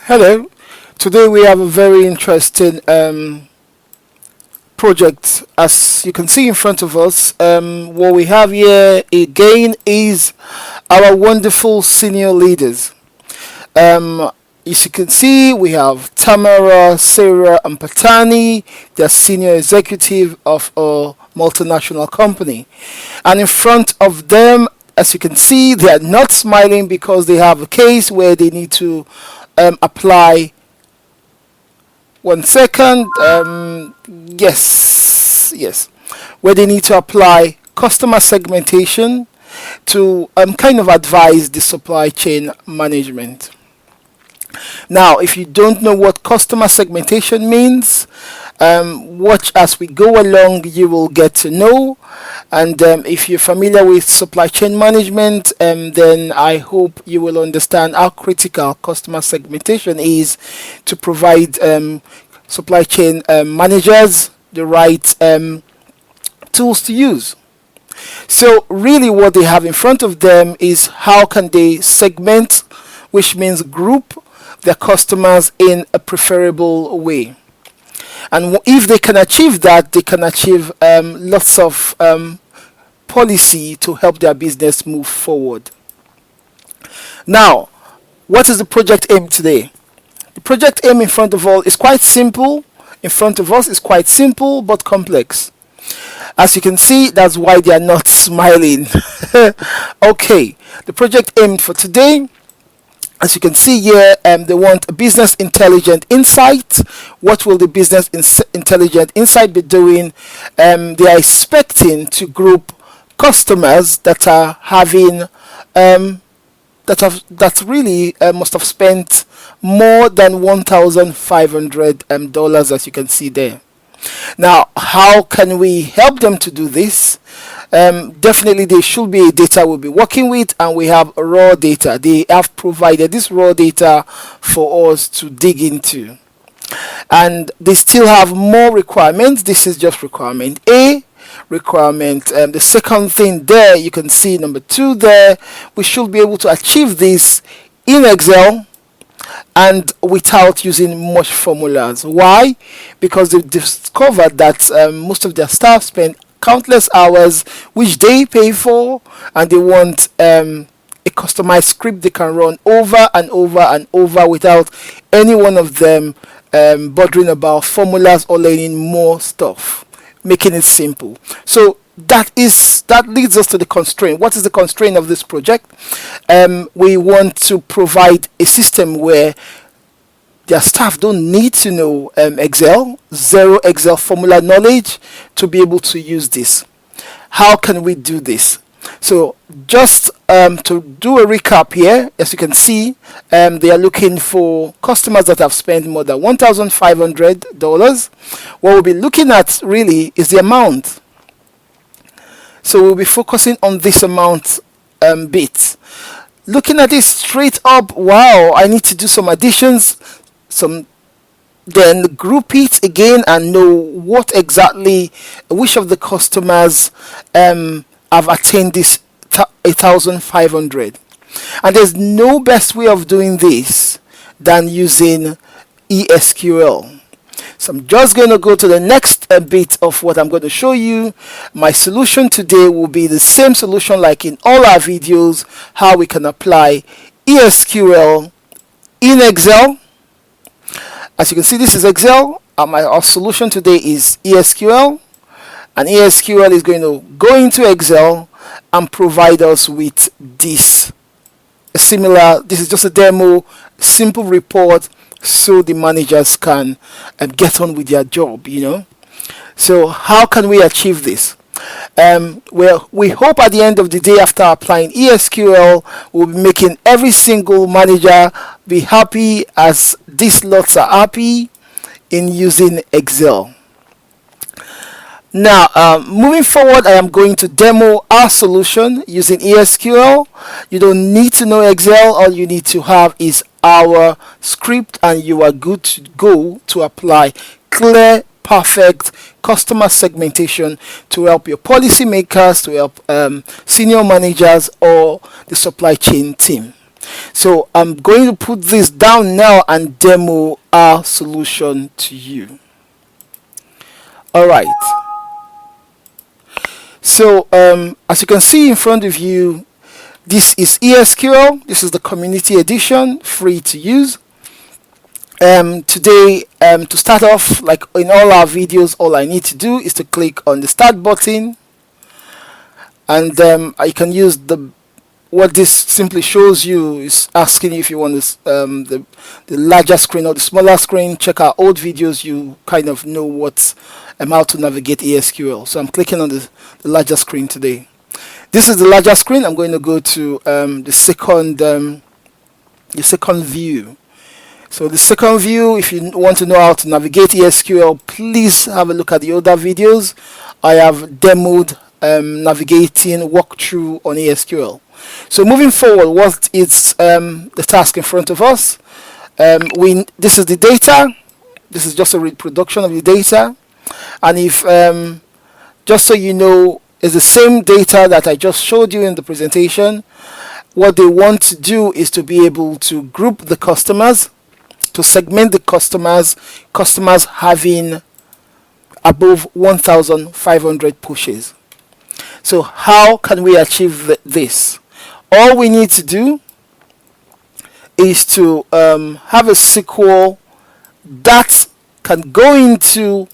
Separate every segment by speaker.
Speaker 1: Hello. Today we have a very interesting project. As you can see in front of us, what we have here again is our wonderful senior leaders. As you can see, we have Tamara, Sarah, and Patani. They're senior executive of a multinational company. And in front of them, as you can see, they are not smiling because they have a case where they need to apply. One second. Yes. Where they need to apply customer segmentation to kind of advise the supply chain management. Now, if you don't know what customer segmentation means, watch as we go along, you will get to know. And if you're familiar with supply chain management, then I hope you will understand how critical customer segmentation is to provide supply chain managers the right tools to use. So really what they have in front of them is how can they segment, which means group their customers in a preferable way. And if they can achieve that, they can achieve lots of policy to help their business move forward. Now, what is the project aim today? The project aim in front of all is quite simple. In front of us is quite simple but complex. As you can see, that's why they are not smiling. Okay, the project aim for today, as you can see here, they want a business intelligent insight. What will the business intelligent insight be doing? They are expecting to group customers that are having that really must have spent more than $1,500, as you can see there. Now, how can we help them to do this? Definitely there should be a data we'll be working with, and we have raw data. They have provided this raw data for us to dig into, and they still have more requirements. This is just requirement A. The second thing there, you can see number 2 there. We should be able to achieve this in Excel and without using much formulas. Why? Because they've discovered that most of their staff spend countless hours which they pay for, and they want a customized script they can run over and over and over without any one of them bothering about formulas or learning more stuff, making it simple. So that leads us to the constraint. What is the constraint of this project? We want to provide a system where their staff don't need to know Excel, zero Excel formula knowledge to be able to use this. How can we do this? So just to do a recap here, as you can see, they are looking for customers that have spent more than $1,500. What we'll be looking at really is the amount. So we'll be focusing on this amount bit. Looking at it straight up, wow, I need to do some additions, then group it again and know what exactly, which of the customers have attained this 1,500. And there's no best way of doing this than using E SQL. So I'm just going to go to the next bit of what I'm going to show you. My solution today will be the same solution like in all our videos, how we can apply E SQL in Excel. As you can see, this is Excel, and our solution today is E SQL. And E SQL is going to go into Excel and provide us with this similar, this is just a demo, simple report, so the managers can get on with their job, So how can we achieve this? Well, we hope at the end of the day, after applying E SQL, we'll be making every single manager be happy as these lots are happy in using Excel. Now, moving forward, I am going to demo our solution using E SQL. You don't need to know Excel. All you need to have is our script, and you are good to go to apply clear, perfect customer segmentation to help your policymakers, to help senior managers or the supply chain team. So I'm going to put this down now and demo our solution to you. All right. So as you can see in front of you, this is ESQL. This is the community edition, free to use. Today, to start off, like in all our videos, all I need to do is to click on the start button, and I can use what this simply shows you is asking you if you want this, the larger screen or the smaller screen. Check our old videos, you kind of know what how to navigate ESQL. So I'm clicking on the larger screen today. This is the larger screen. I'm going to go to the second view. So the second view, if you want to know how to navigate ESQL, please have a look at the older videos. I have demoed navigating walkthrough on ESQL. So moving forward, what is the task in front of us? This is the data. This is just a reproduction of the data. And if, just so you know, it's the same data that I just showed you in the presentation. What they want to do is to be able to group the customers, to segment the customers having above 1,500 pushes. So how can we achieve this? All we need to do is to have a SQL that can go into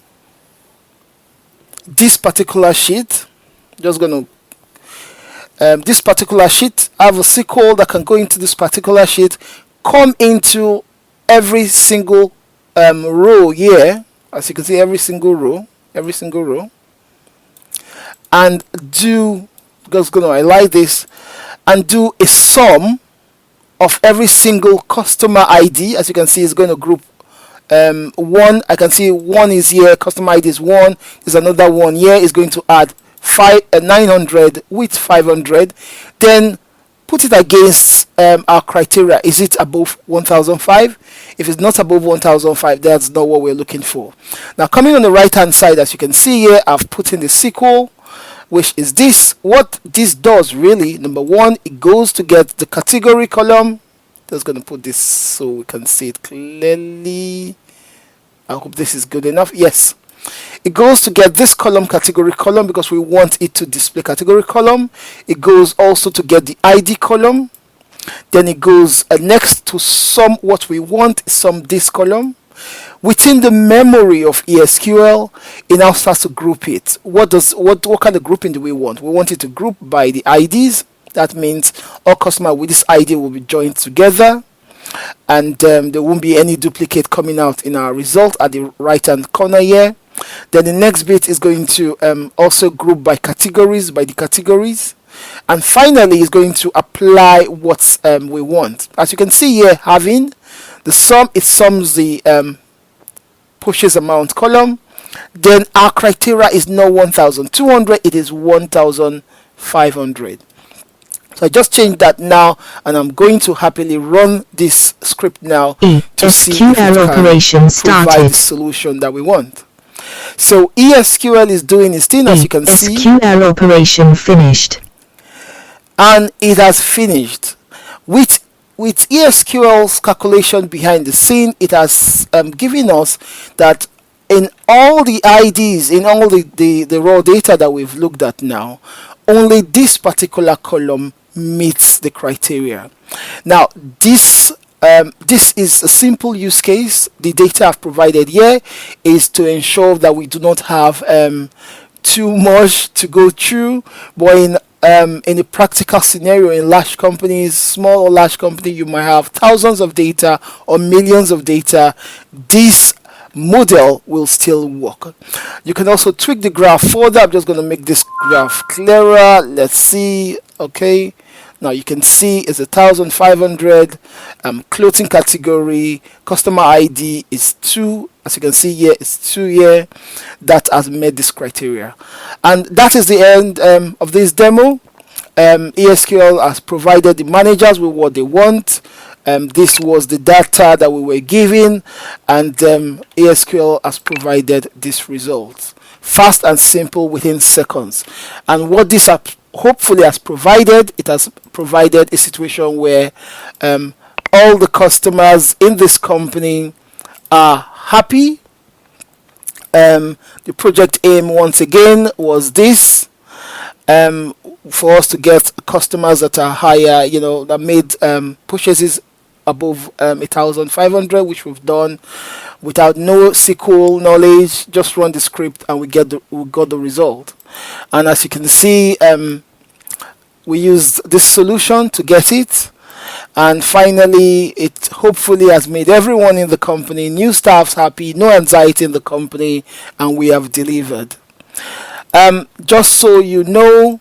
Speaker 1: this particular sheet. Just gonna this particular sheet, I have a SQL that can go into this particular sheet, come into every single row here, as you can see, every single row, and do, just gonna highlight this, and do a sum of every single customer ID. As you can see, it's going to group one. I can see one is here, customer ID is 1. There's another one here, is going to add 900 with 500. Then put it against our criteria. Is it above 1005? If it's not above 1005, that's not what we're looking for. Now coming on the right hand side, as you can see here, I've put in the SQL, which is this. What this does really, number one, it goes to get the category column. Just going to put this so we can see it clearly. I hope this is good enough. Yes, it goes to get this column, category column, because we want it to display category column. It goes also to get the ID column. Then it goes next to sum what we want, sum this column. Within the memory of ESQL, it now starts to group it. What kind of grouping do we want? We want it to group by the IDs. That means all customers with this ID will be joined together, and there won't be any duplicate coming out in our result at the right hand corner here. Then the next bit is going to also group by categories, by the categories. And finally, is going to apply what we want. As you can see here, having the sum, it sums the pushes amount column. Then our criteria is not 1,200, it is 1,500. So I just changed that now, and I'm going to happily run this script now to see if it can provide the solution that we want. So ESQL is doing its thing, as you can see.
Speaker 2: SQL operation finished.
Speaker 1: And it has finished. With ESQL's calculation behind the scene, it has given us that in all the IDs, in all the raw data that we've looked at now, only this particular column meets the criteria. Now this is a simple use case. The data I've provided here is to ensure that we do not have too much to go through, but in a practical scenario, in large companies, small or large company, you might have thousands of data or millions of data. This model will still work. You can also tweak the graph further. I'm just going to make this graph clearer. Let's see. Okay, now you can see it's 1,500. Clothing category, customer ID is 2. As you can see here, it's 2 here. That has met this criteria. And that is the end of this demo. ESQL has provided the managers with what they want. This was the data that we were given, and ESQL has provided this result. Fast and simple, within seconds. And what this hopefully has provided, it has provided a situation where um, all the customers in this company are happy. The project aim once again was this, um, for us to get customers that are higher, that made purchases above 1,500, which we've done without no SQL knowledge. Just run the script and we got the result. And as you can see, we used this solution to get it. And finally, it hopefully has made everyone in the company, new staffs happy, no anxiety in the company, and we have delivered. Just so you know,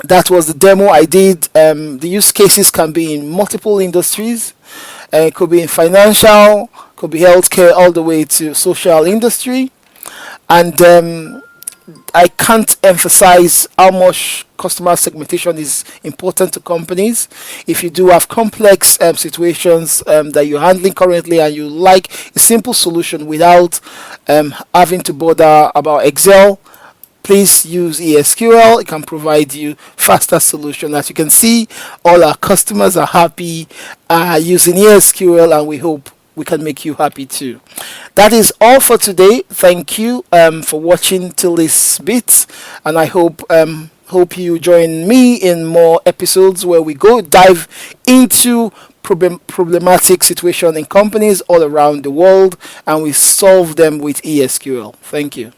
Speaker 1: that was the demo I did. The use cases can be in multiple industries. It could be in financial, could be healthcare, all the way to social industry. And I can't emphasize how much customer segmentation is important to companies. If you do have complex situations that you're handling currently and you like a simple solution without having to bother about Excel, please use ESQL. It can provide you faster solution. As you can see, all our customers are happy using ESQL, and we hope we can make you happy too. That is all for today. Thank you for watching till this bit, and I hope you join me in more episodes where we go dive into problematic situation in companies all around the world, and we solve them with ESQL. Thank you.